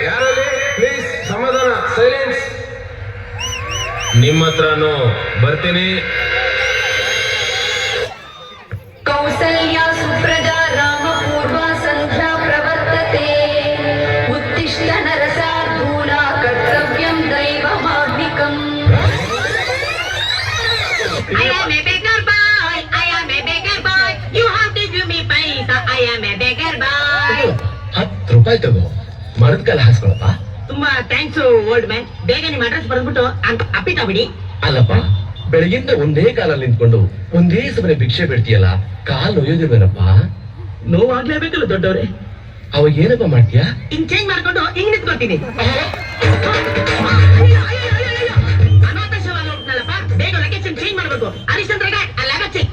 ಯಾರಲ್ಲಿ ಪ್ಲೀಸ್ ಸಮಾಧಾನ, ಸೈಲೆನ್ಸ್. ನಿಮ್ಮ ಹತ್ರನೂ ಬರ್ತೀನಿ. ಕೌಸಲ್ಯ ಸುಪ್ರಜಾ ರಾಮ ಪೂರ್ವ ಸಂಧ್ಯಾ ಪ್ರವರ್ತತೆ ಉತ್ತಿಷ್ಠ ನರಸಾರ್ಧೂಲ ಕರ್ತವ್ಯಂ ದೈವಮಾಗ್ನಿಕಂ. I am a beggar boy. I am a beggar boy. You have to give me paisa. I am a beggar boy. 10 ರೂಪಾಯಿ ತಗೋ, ಮರದ ಕಾಲ ಹಾಸ್ಕೊಳಪ್ಪ. ತುಂಬಾ ಥ್ಯಾಂಕ್ಸ್ ಓಲ್ಡ್ ಮ್ಯಾನ್. ಬೇಗ ನಿಮ್ಮ ಅಡ್ರೆಸ್ ಬರ್ಬಿಟ್ಟು ಅಪ್ಪಿತ ಬಿಡಿ. ಅಲ್ಲಪ್ಪ, ಬೆಳಗಿಂದ ಒಂದೇ ಕಾಲಲ್ಲಿ ನಿಂತ್ಕೊಂಡು ಒಂದೇ ಸಮನೆ ಭಿಕ್ಷೆ ಬಿಡ್ತೀಯಲ್ಲ, ಕಾಲು ನೋಯೋದಿಲ್ವೇನಪ್ಪ? ನೋವಾಗ್ಲೇಬೇಕಲ್ಲ ದೊಡ್ಡವ್ರೆ. ಅವಾಗ ಏನಪ್ಪ ಮಾಡ್ತೀಯಾ? ಹಿಂಗ್ ಚೇಂಜ್ ಮಾಡ್ಕೊಂಡು ಹಿಂಗ್ ನಿಂತ್ಕೊಳ್ತೀನಿ. ಅನಾಥಶವಾಗಿ ಹೋಗ್ನಲ್ಲಪ್ಪ, ಬೇಗ ಲೊಕೇಶನ್ ಚೇಂಜ್ ಮಾಡ್ಬೇಕು. ಹರಿಶ್ಚಂದ್ರಗೆ ಅಲ್ಲಾಗಚ್ಚಿ.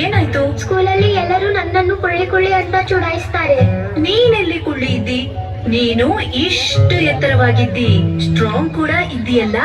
ಏನಾಯ್ತು? ಸ್ಕೂಲಲ್ಲಿ ಎಲ್ಲರೂ ನನ್ನನ್ನು ಕೊಳ್ಳಿ ಅಂತ ಚುಡಾಯಿಸ್ತಾರೆ. ನೀನೆಲ್ಲಿ ಕುಳ್ಳಿ ಇದ್ದಿ? ನೀನು ಇಷ್ಟು ಎತ್ತರವಾಗಿದ್ದಿ, ಸ್ಟ್ರಾಂಗ್ ಕೂಡ ಇದ್ದೀಯಲ್ಲ.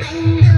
ಕಂಡು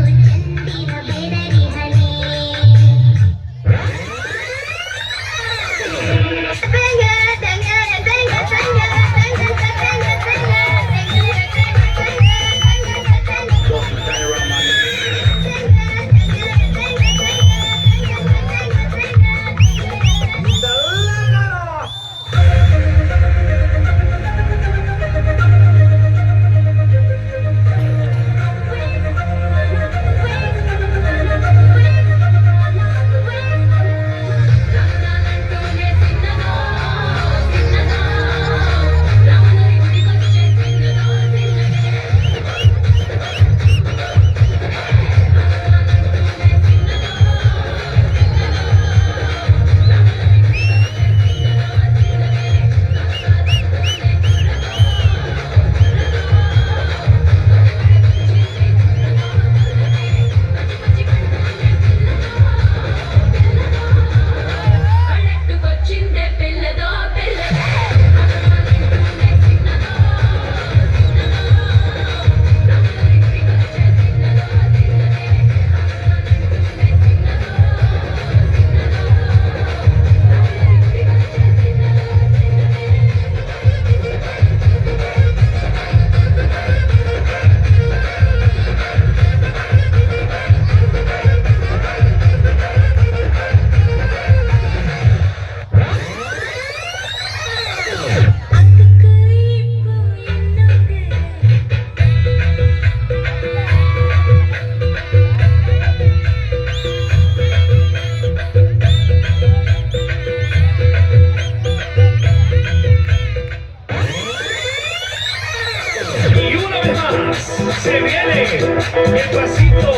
Se viene el pasito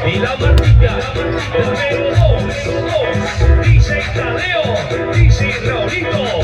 y la martica. Número 2, DJ Tadeo, DJ Raulito.